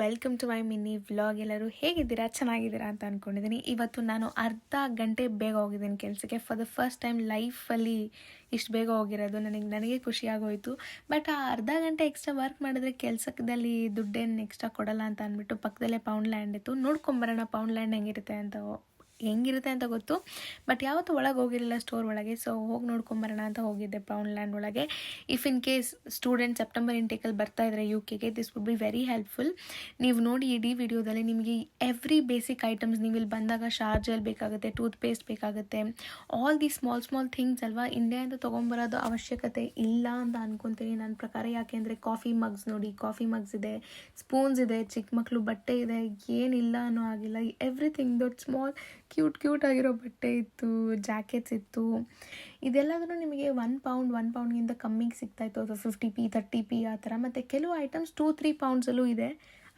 Welcome to my mini vlog. ಎಲ್ಲರೂ ಹೇಗಿದ್ದೀರಾ, ಚೆನ್ನಾಗಿದ್ದೀರಾ ಅಂತ ಅಂದ್ಕೊಂಡಿದ್ದೀನಿ. ಇವತ್ತು ನಾನು ಅರ್ಧ ಗಂಟೆ ಬೇಗ ಹೋಗಿದ್ದೀನಿ ಕೆಲಸಕ್ಕೆ. ಫಾರ್ ದ ಫಸ್ಟ್ ಟೈಮ್ ಲೈಫಲ್ಲಿ ಇಷ್ಟು ಬೇಗ ಹೋಗಿರೋದು ನನಗೆ ಖುಷಿಯಾಗೋಯಿತು. ಬಟ್ ಆ ಅರ್ಧ ಗಂಟೆ ಎಕ್ಸ್ಟ್ರಾ ವರ್ಕ್ ಮಾಡಿದ್ರೆ ಕೆಲಸದಲ್ಲಿ ದುಡ್ಡೇನು ಎಕ್ಸ್ಟ್ರಾ ಕೊಡಲ್ಲ ಅಂತ ಅಂದ್ಬಿಟ್ಟು ಪಕ್ಕದಲ್ಲೇ ಪೌಂಡ್ ಲ್ಯಾಂಡ್ ಇತ್ತು, ನೋಡ್ಕೊಂಬರೋಣ ಪೌಂಡ್ ಲ್ಯಾಂಡ್ ಹೆಂಗಿರುತ್ತೆ ಅಂತ ಗೊತ್ತು. ಬಟ್ ಯಾವತ್ತೂ ಒಳಗೆ ಹೋಗಿರಲಿಲ್ಲ ಸ್ಟೋರ್ ಒಳಗೆ. ಸೊ ಹೋಗಿ ನೋಡ್ಕೊಂಬರೋಣ ಅಂತ ಹೋಗಿದ್ದೆ ಪೌಂಡ್ ಲ್ಯಾಂಡ್ ಒಳಗೆ. If in case student September ಇಂಟೇಕಲ್ಲಿ ಬರ್ತಾ ಇದ್ದಾರೆ UK-ಗೆ, this would be very helpful. ನೀವು ನೋಡಿ ಇಡೀ ವಿಡಿಯೋದಲ್ಲಿ ನಿಮಗೆ ಎವ್ರಿ ಬೇಸಿಕ್ ಐಟಮ್ಸ್, ನೀವು ಇಲ್ಲಿ ಬಂದಾಗ ಶಾರ್ಜರ್ ಬೇಕಾಗುತ್ತೆ, ಟೂತ್ ಪೇಸ್ಟ್ ಬೇಕಾಗುತ್ತೆ, ಆಲ್ ದಿ ಸ್ಮಾಲ್ ಥಿಂಗ್ಸ್ ಅಲ್ವಾ, ಇಂಡಿಯಾದಿಂದ ತೊಗೊಂಬರೋದು ಅವಶ್ಯಕತೆ ಇಲ್ಲ ಅಂತ ಅನ್ಕೊತೀನಿ ನನ್ನ ಪ್ರಕಾರ. ಯಾಕೆಂದರೆ ಕಾಫಿ ಮಗ್ಸ್ ನೋಡಿ, ಕಾಫಿ ಮಗ್ಸ್ ಇದೆ, ಸ್ಪೂನ್ಸ್ ಇದೆ, ಚಿಕ್ಕ ಮಕ್ಕಳು ಬಟ್ಟೆ ಇದೆ, ಏನಿಲ್ಲ ಅನ್ನೋ ಆಗಿಲ್ಲ. ಎವ್ರಿಥಿಂಗ್ ದೊಡ್ಡ ಸ್ಮಾಲ್ ಕ್ಯೂಟ್ ಆಗಿರೋ ಬಟ್ಟೆ ಇತ್ತು, ಜಾಕೆಟ್ಸ್ ಇತ್ತು. ಇದೆಲ್ಲದೂ ನಿಮಗೆ ಒನ್ ಪೌಂಡ್ಗಿಂತ ಕಮ್ಮಿಗೆ ಸಿಗ್ತಾಯಿತ್ತು. ಅದು 50p 30p ಆ ಥರ. ಮತ್ತು ಕೆಲವು ಐಟಮ್ಸ್ 2-3 ಪೌಂಡ್ಸಲ್ಲೂ ಇದೆ.